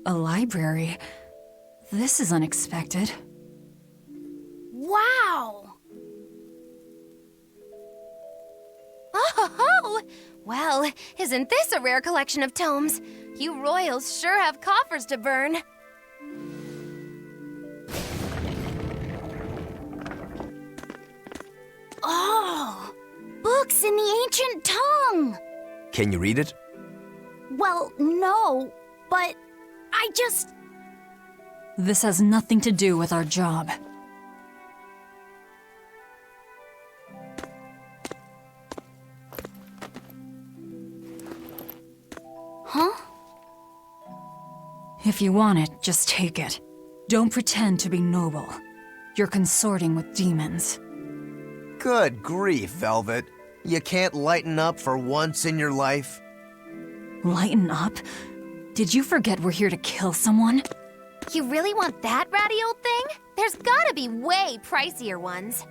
A library? This is unexpected. Wow! Oh, well, isn't this a rare collection of tomes? You royals sure have coffers to burn. Oh, books in the ancient tongue! Can you read it? Well, no, but I just... This has nothing to do with our job. Huh? If you want it, just take it. Don't pretend to be noble. You're consorting with demons. Good grief, Velvet. You can't lighten up for once in your life? Lighten up? Did you forget we're here to kill someone? You really want that ratty old thing? There's gotta be way pricier ones.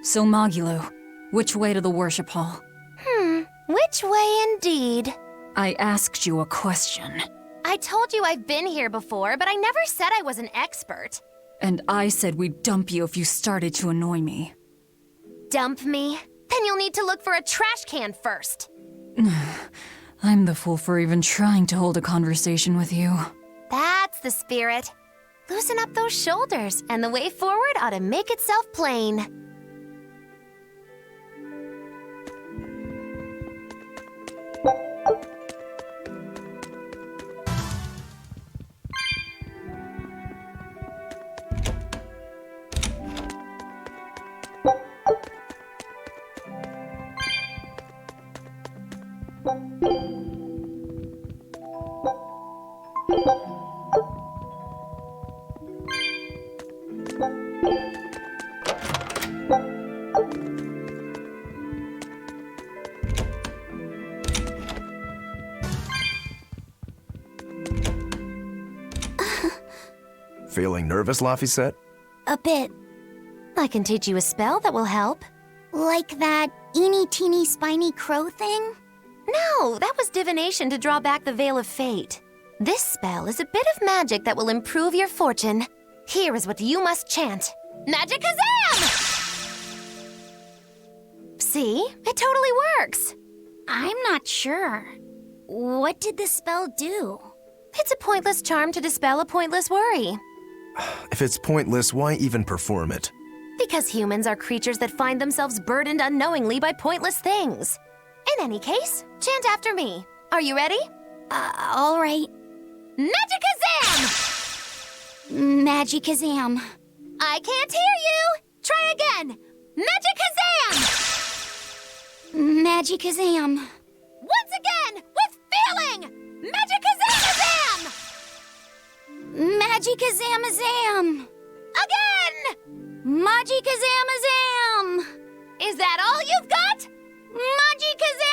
So Magilo, which way to the worship hall? Which way indeed? I asked you a question. I told you I've been here before, but I never said I was an expert. And I said we'd dump you if you started to annoy me. Dump me? Then you'll need to look for a trash can first. I'm the fool for even trying to hold a conversation with you. That's the spirit. Loosen up those shoulders, and the way forward ought to make itself plain. Feeling nervous, Laphicet? A bit. I can teach you a spell that will help. Like that eeny-teeny spiny crow thing? No, that was divination to draw back the veil of fate. This spell is a bit of magic that will improve your fortune. Here is what you must chant. MAGIKAZAM! See? It totally works. I'm not sure. What did the spell do? It's a pointless charm to dispel a pointless worry. If it's pointless, why even perform it? Because humans are creatures that find themselves burdened unknowingly by pointless things. In any case, chant after me. Are you ready? All right. MAGIKAZAM! MAGIKAZAM. I can't hear you! Try again! MAGIKAZAM! MAGIKAZAM. Once again, with feeling! MAGIKAZAM! MAGIKAZAM! Again! MAGIKAZAM! Is that all you've got? MAGIKAZAM!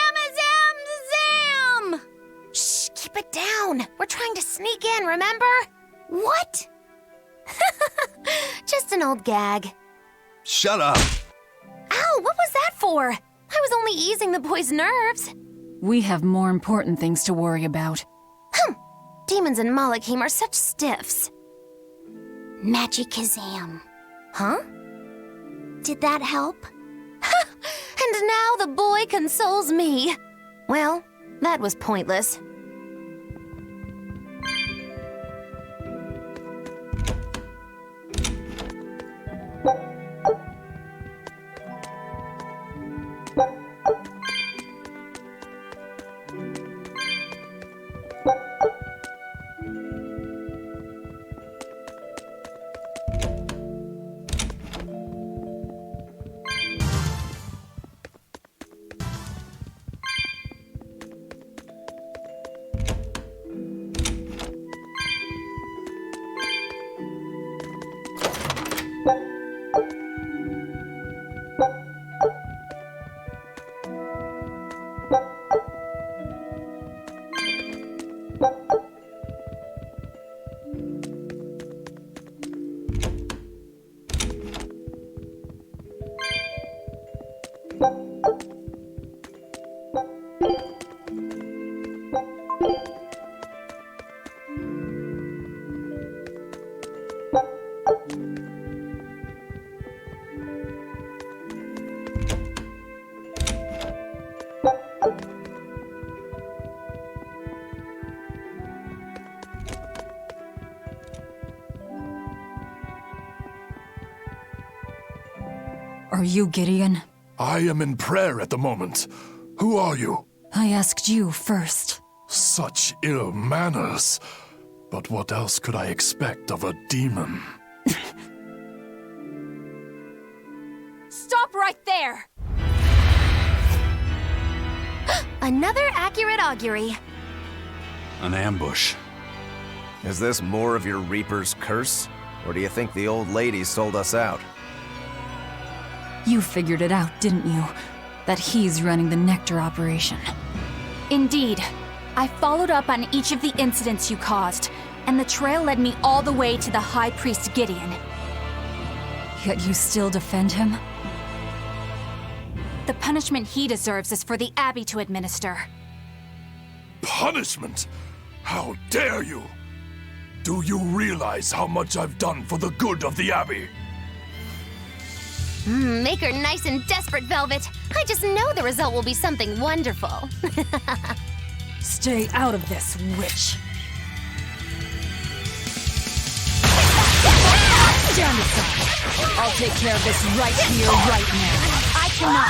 Shh, keep it down. We're trying to sneak in, remember? What? Just an old gag. Shut up! Ow, what was that for? I was only easing the boy's nerves. We have more important things to worry about. Demons and Malachim are such stiffs. MAGIKAZAM. Huh? Did that help? And now the boy consoles me. Well, that was pointless. Are you Gideon? I am in prayer at the moment. Who are you? I asked you first. Such ill manners. But what else could I expect of a demon? Stop right there! Another accurate augury. An ambush. Is this more of your Reaper's curse? Or do you think the old lady sold us out? You figured it out, didn't you? That he's running the Nectar operation. Indeed. I followed up on each of the incidents you caused, and the trail led me all the way to the High Priest Gideon. Yet you still defend him? The punishment he deserves is for the Abbey to administer. Punishment? How dare you? Do you realize how much I've done for the good of the Abbey? Make her nice and desperate, Velvet. I just know the result will be something wonderful. Stay out of this, witch. Stand aside. I'll take care of this right here, right now. I cannot.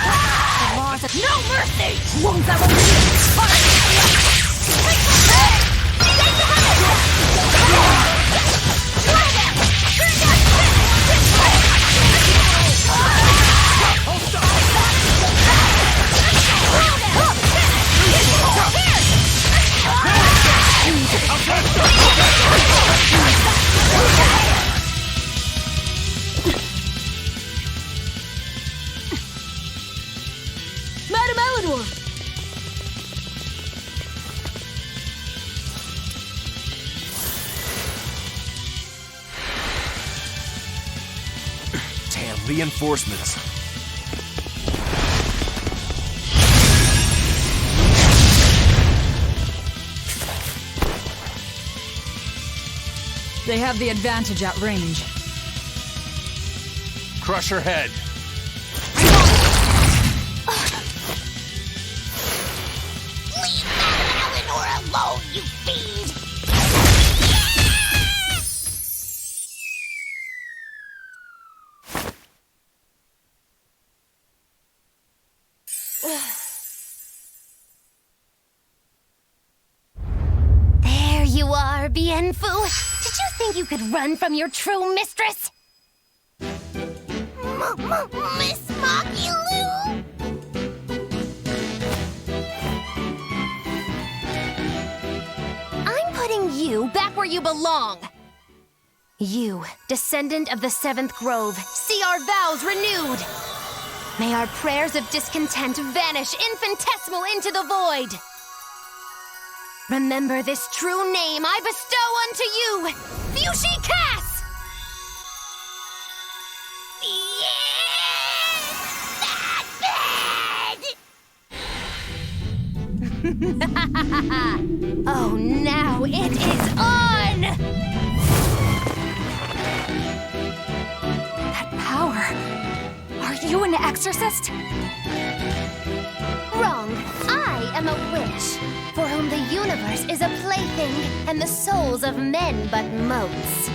The laws of no mercy! Won't that one Madam Eleanor! Damn, reinforcements. They have the advantage at range. Crush her head. Leave Madame Eleanor alone, you fiend! There you are, Bienfu. Did you think you could run from your true mistress? Miss Makilu? I'm putting you back where you belong. You, descendant of the Seventh Grove, see our vows renewed. May our prayers of discontent vanish infinitesimal into the void. Remember this true name I bestow unto you, Fushi Cass! Oh, now it is on! That power. Are you an exorcist? Wrong. I am a witch, for whom the universe is a plaything, and the souls of men but motes.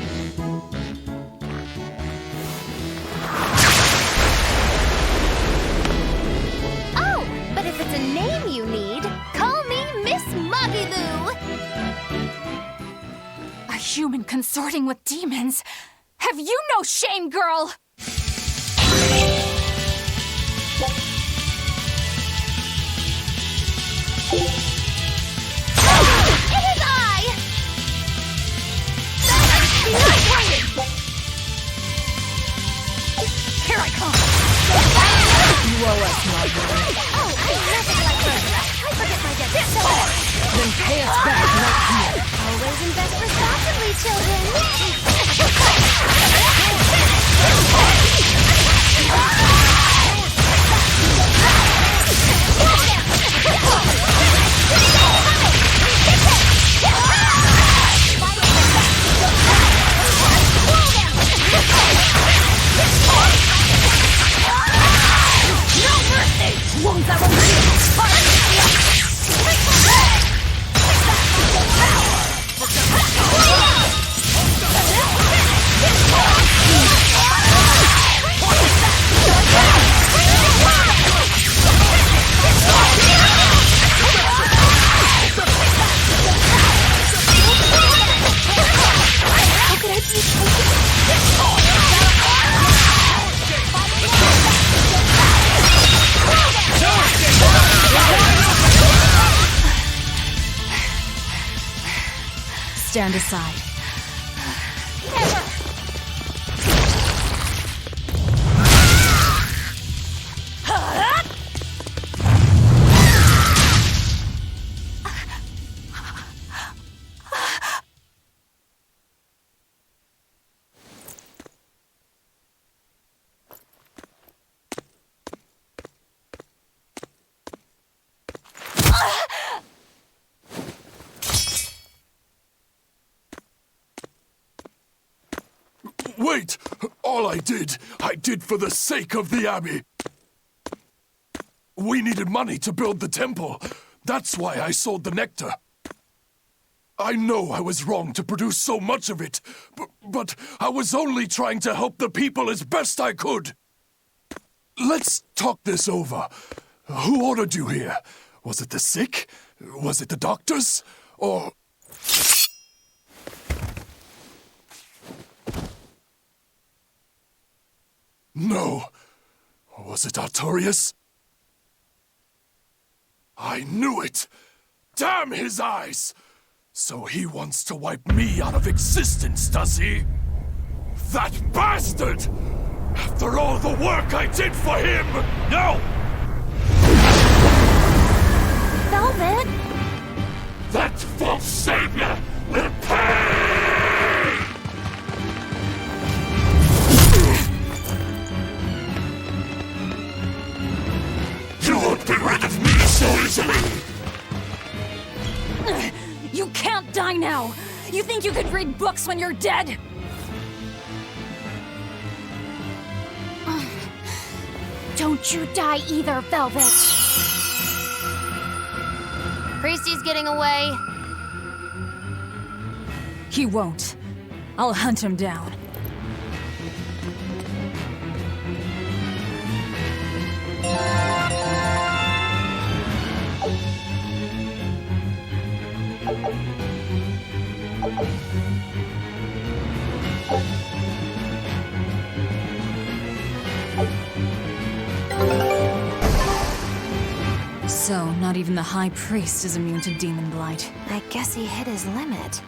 Oh, but if it's a name you need, call me Miss Magilu. A human consorting with demons? Have you no shame, girl? It is I! Here I come! You owe us, Margaret. Oh, I'm nothing like her. I forget my debt so much. Then pay us back right here. Always invest responsibly, children. Stand aside. Never! Wait! All I did for the sake of the Abbey. We needed money to build the temple. That's why I sold the nectar. I know I was wrong to produce so much of it, but I was only trying to help the people as best I could. Let's talk this over. Who ordered you here? Was it the sick? Was it the doctors? Or... No. Was it Artorius? I knew it! Damn his eyes! So he wants to wipe me out of existence, does he? That bastard! After all the work I did for him! No! Velvet? That false savior will pay! You won't be rid of me so easily! You can't die now! You think you could read books when you're dead? Don't you die either, Velvet! Priesty's getting away. He won't. I'll hunt him down. So, not even the High Priest is immune to demon blight. I guess he hit his limit.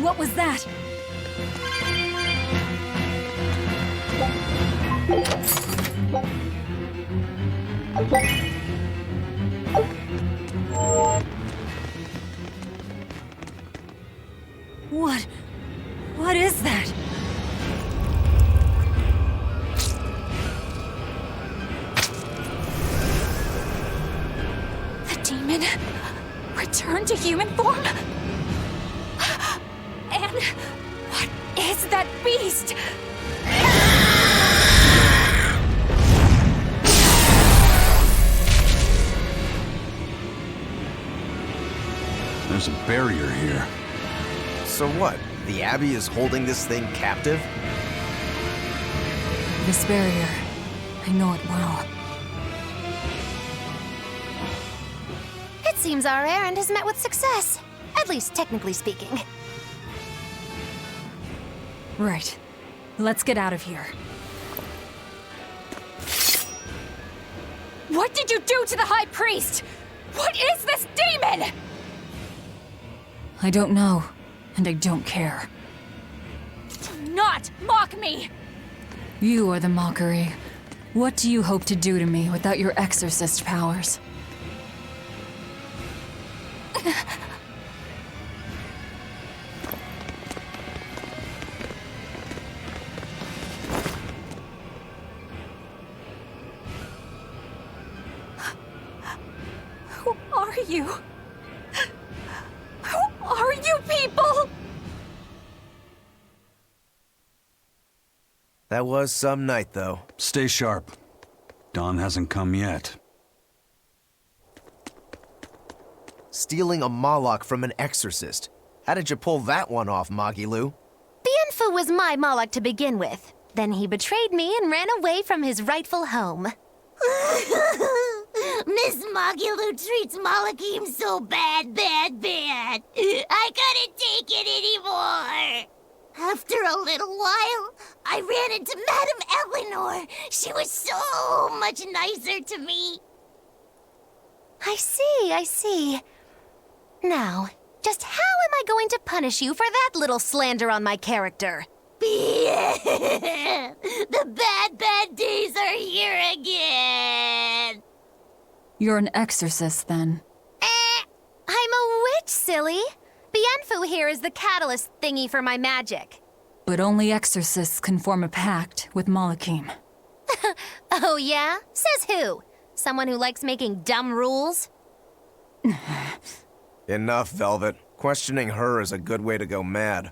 What was that? What is that? The demon returned to human form? And what is that beast? There's a barrier here. So what? The Abbey is holding this thing captive? This barrier. I know it well. It seems our errand has met with success. At least technically speaking. Right. Let's get out of here. What did you do to the High Priest? What is this demon? I don't know, and I don't care. Do not mock me! You are the mockery. What do you hope to do to me without your exorcist powers? Who are you? Who are you people? That was some night, though. Stay sharp. Dawn hasn't come yet. Stealing a Moloch from an exorcist. How did you pull that one off, Magilu? Bienfu was my Moloch to begin with. Then he betrayed me and ran away from his rightful home. Miss Magilou treats Malakim so bad. I couldn't take it anymore. After a little while, I ran into Madame Eleanor. She was so much nicer to me. I see. Now, just how am I going to punish you for that little slander on my character? The bad days are here again. You're an exorcist, then. I'm a witch, silly. Bienfu here is the catalyst thingy for my magic. But only exorcists can form a pact with Malakim. Oh yeah? Says who? Someone who likes making dumb rules? Enough, Velvet. Questioning her is a good way to go mad.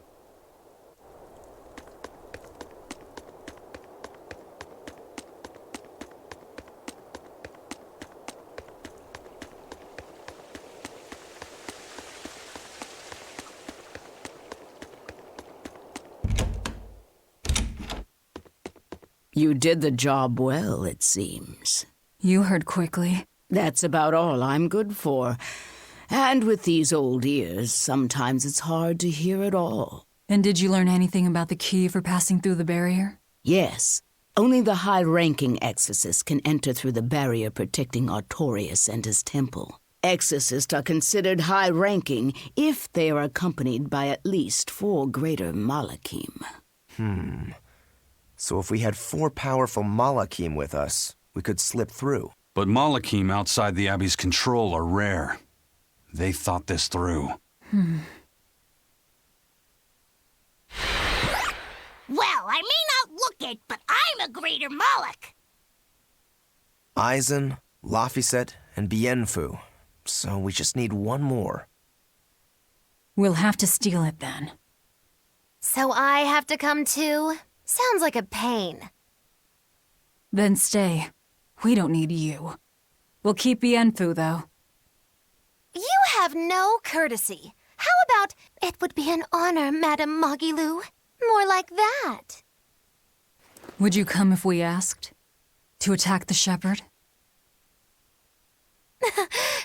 You did the job well, it seems. You heard quickly. That's about all I'm good for. And with these old ears, sometimes it's hard to hear it all. And did you learn anything about the key for passing through the barrier? Yes. Only the high-ranking exorcists can enter through the barrier protecting Artorius and his temple. Exorcists are considered high-ranking if they are accompanied by at least 4 greater Malakim. So if we had 4 powerful Malakim with us, we could slip through. But Malakim outside the Abbey's control are rare. They thought this through. Well, I may not look it, but I'm a greater Moloch. Aizen, Laphicet, and Bienfu. So we just need one more. We'll have to steal it then. So I have to come too? Sounds like a pain. Then stay. We don't need you. We'll keep Bienfu, though. You have no courtesy. How about, it would be an honor, Madame Magilou? More like that. Would you come if we asked? To attack the shepherd?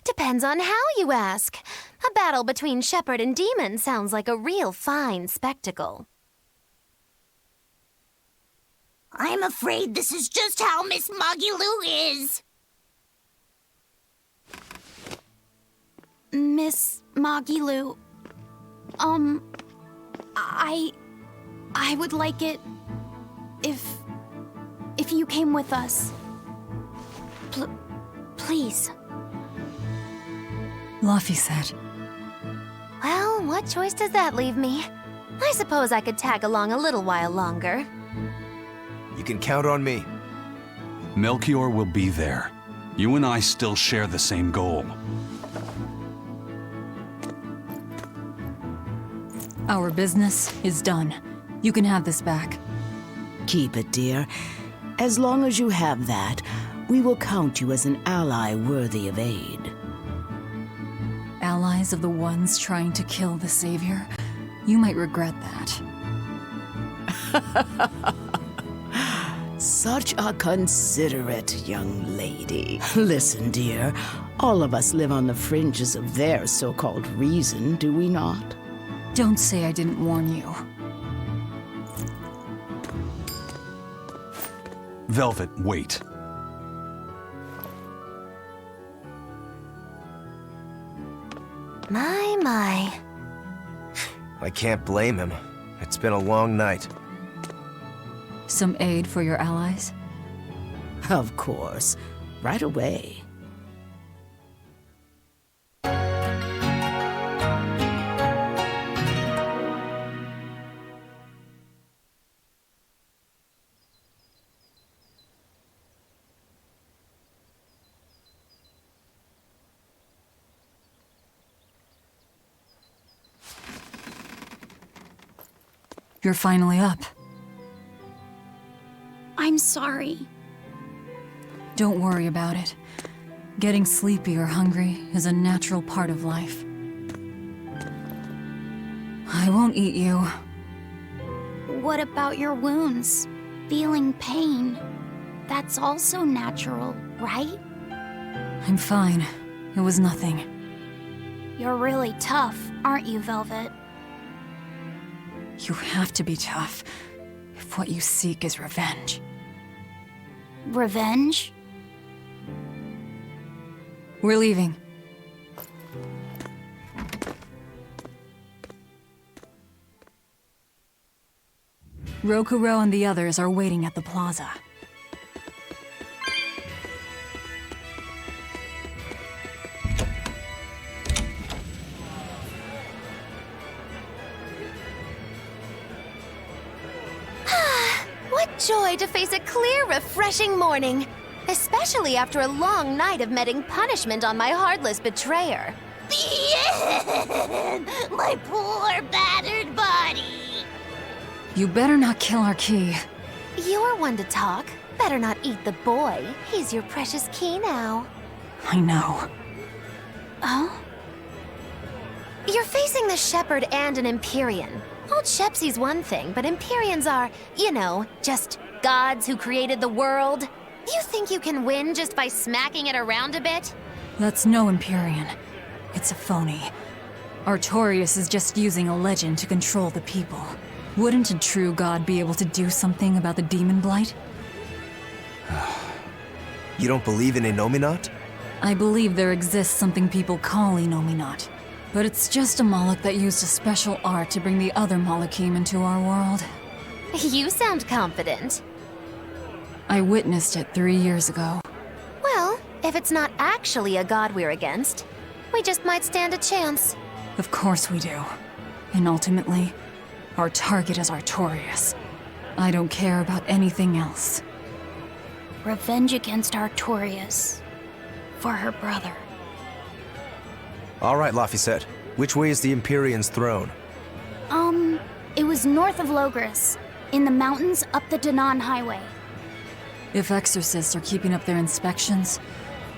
Depends on how you ask. A battle between shepherd and demon sounds like a real fine spectacle. I'm afraid this is just how Miss Magilou is. Miss Magilou, I would like it if you came with us. Please. Laphicet. Well, what choice does that leave me? I suppose I could tag along a little while longer. You can count on me. Melchior will be there. You and I still share the same goal. Our business is done. You can have this back. Keep it, dear. As long as you have that, we will count you as an ally worthy of aid. Allies of the ones trying to kill the Savior? You might regret that. Such a considerate young lady. Listen, dear, all of us live on the fringes of their so-called reason, do we not? Don't say I didn't warn you. Velvet, wait. My. I can't blame him. It's been a long night. Some aid for your allies? Of course. Right away. You're finally up. I'm sorry. Don't worry about it. Getting sleepy or hungry is a natural part of life. I won't eat you. What about your wounds? Feeling pain? That's also natural, right? I'm fine. It was nothing. You're really tough, aren't you, Velvet? You have to be tough if what you seek is revenge. Revenge? We're leaving. Rokuro and the others are waiting at the plaza. What joy to face a clear, refreshing morning. Especially after a long night of meting punishment on my heartless betrayer. My poor battered body. You better not kill our key. You're one to talk. Better not eat the boy. He's your precious key now. I know. Oh? You're facing the Shepherd and an Empyrean. Old Shepsy's one thing, but Empyreans are, you know, just gods who created the world. You think you can win just by smacking it around a bit? That's no Empyrean. It's a phony. Artorias is just using a legend to control the people. Wouldn't a true god be able to do something about the demon blight? You don't believe in Innominat? I believe there exists something people call Innominat. But it's just a Moloch that used a special art to bring the other Molochim into our world. You sound confident. I witnessed it 3 years ago. Well, if it's not actually a god we're against, we just might stand a chance. Of course we do. And ultimately, our target is Artorias. I don't care about anything else. Revenge against Artorias. For her brother. All right, Laphicet. Which way is the Empyrean's throne? It was north of Logris, in the mountains up the Danan Highway. If exorcists are keeping up their inspections,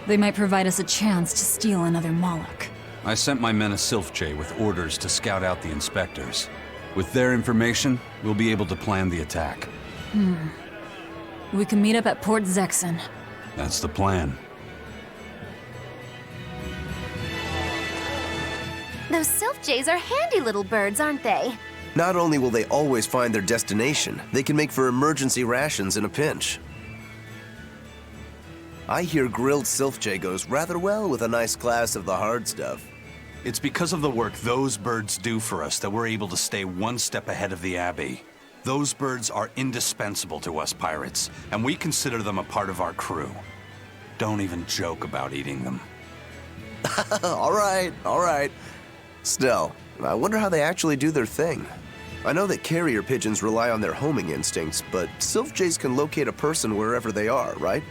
they might provide us a chance to steal another Moloch. I sent my men a Sylph-J with orders to scout out the inspectors. With their information, we'll be able to plan the attack. We can meet up at Port Zexen. That's the plan. Those Sylph-Jays are handy little birds, aren't they? Not only will they always find their destination, they can make for emergency rations in a pinch. I hear grilled Sylph-J goes rather well with a nice glass of the hard stuff. It's because of the work those birds do for us that we're able to stay one step ahead of the Abbey. Those birds are indispensable to us pirates, and we consider them a part of our crew. Don't even joke about eating them. All right. Still, I wonder how they actually do their thing. I know that carrier pigeons rely on their homing instincts, but Sylph-Jays can locate a person wherever they are, right?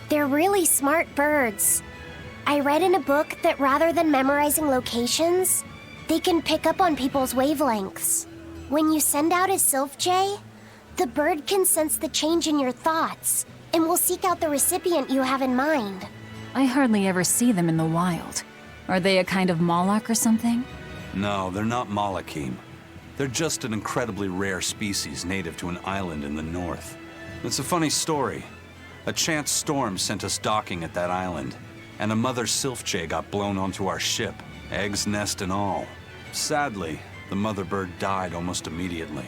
They're really smart birds. I read in a book that rather than memorizing locations, they can pick up on people's wavelengths. When you send out a Sylph-Jay, the bird can sense the change in your thoughts and will seek out the recipient you have in mind. I hardly ever see them in the wild. Are they a kind of Moloch or something? No, they're not Molochim. They're just an incredibly rare species native to an island in the north. It's a funny story. A chance storm sent us docking at that island, and a mother Sylph-Jay got blown onto our ship, eggs, nest, and all. Sadly, the mother bird died almost immediately.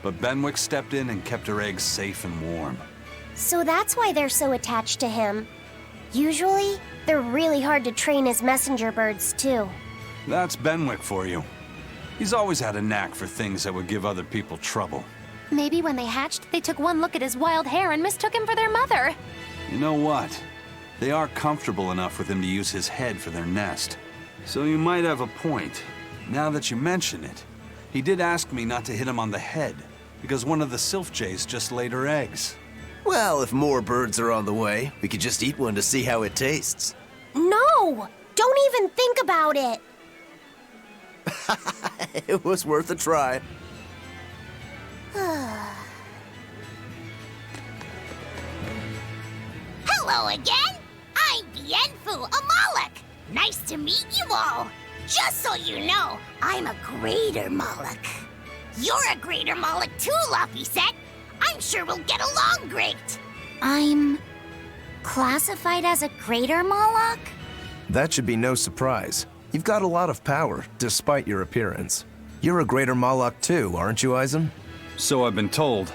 But Benwick stepped in and kept her eggs safe and warm. So that's why they're so attached to him. Usually, they're really hard to train as messenger birds, too. That's Benwick for you. He's always had a knack for things that would give other people trouble. Maybe when they hatched, they took one look at his wild hair and mistook him for their mother. You know what? They are comfortable enough with him to use his head for their nest. So you might have a point. Now that you mention it, he did ask me not to hit him on the head, because one of the Sylph-Jays just laid her eggs. Well, if more birds are on the way, we could just eat one to see how it tastes. No! Don't even think about it! It was worth a try. Hello again! I'm Bienfu, a Moloch! Nice to meet you all! Just so you know, I'm a greater Moloch. You're a greater Moloch too, Laphicet! I'm sure we'll get along great! I'm Classified as a greater Moloch? That should be no surprise. You've got a lot of power, despite your appearance. You're a greater Moloch too, aren't you, Izem? So I've been told,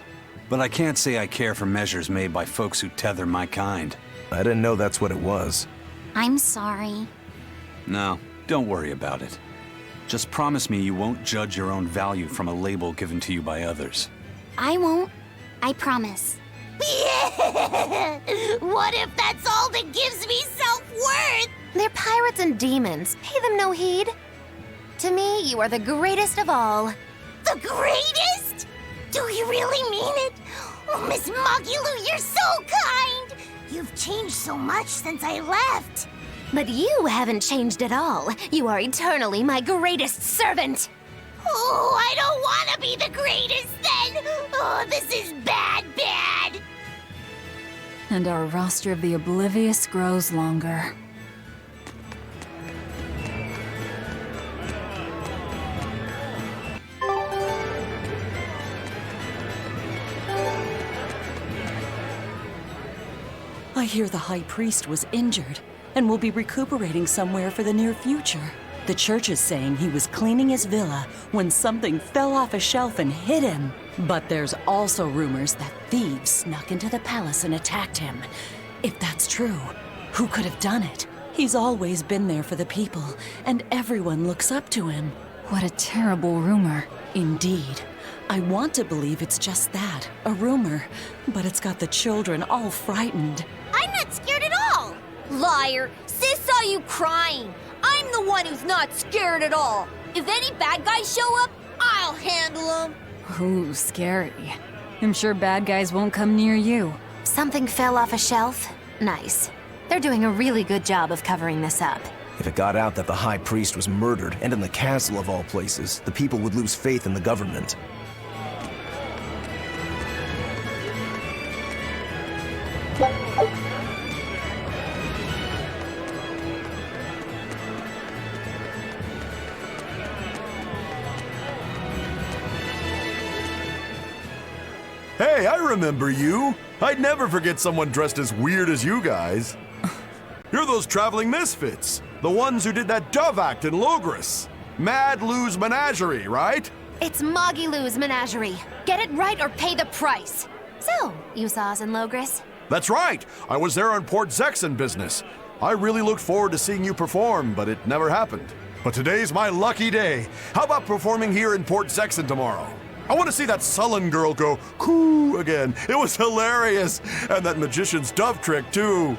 but I can't say I care for measures made by folks who tether my kind. I didn't know that's what it was. I'm sorry. No, don't worry about it. Just promise me you won't judge your own value from a label given to you by others. I won't. I promise. Yeah! What if that's all that gives me self-worth? They're pirates and demons. Pay them no heed. To me, you are the greatest of all. The greatest? Do you really mean it? Oh, Miss Magilu, you're so kind! You've changed so much since I left. But you haven't changed at all. You are eternally my greatest servant. Oh, I don't want to be the greatest then! Oh, this is bad. And our roster of the oblivious grows longer. I hear the High Priest was injured and will be recuperating somewhere for the near future. The church is saying he was cleaning his villa when something fell off a shelf and hit him. But there's also rumors that thieves snuck into the palace and attacked him. If that's true, who could have done it? He's always been there for the people, and everyone looks up to him. What a terrible rumor. Indeed. I want to believe it's just that, a rumor, but it's got the children all frightened. I'm not scared at all! Liar! Sis saw you crying! I'm the one who's not scared at all! If any bad guys show up, I'll handle them! Ooh, scary. I'm sure bad guys won't come near you. Something fell off a shelf? Nice. They're doing a really good job of covering this up. If it got out that the High Priest was murdered, and in the castle of all places, the people would lose faith in the government. Hey, I remember you. I'd never forget someone dressed as weird as you guys. You're those traveling misfits. The ones who did that dove act in Logris. Mad Lou's Menagerie, right? It's Magilu's Menagerie. Get it right or pay the price. So, you saw us in Logris? That's right. I was there on Port Zexon business. I really looked forward to seeing you perform, but it never happened. But today's my lucky day. How about performing here in Port Zexon tomorrow? I want to see that sullen girl go coo again. It was hilarious. And that magician's dove trick, too.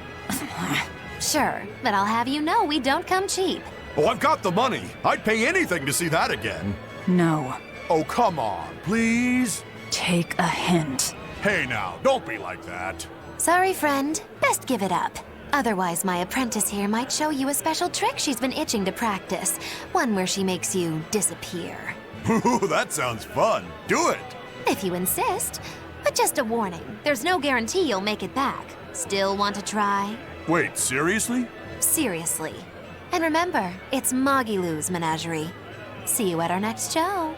Sure, but I'll have you know we don't come cheap. Oh, I've got the money. I'd pay anything to see that again. No. Oh, come on, please. Take a hint. Hey now, don't be like that. Sorry, friend. Best give it up. Otherwise, my apprentice here might show you a special trick she's been itching to practice. One where she makes you disappear. Ooh, that sounds fun. Do it. If you insist. But just a warning, there's no guarantee you'll make it back. Still want to try? Wait, seriously? Seriously. And remember, it's Magilu's Menagerie. See you at our next show.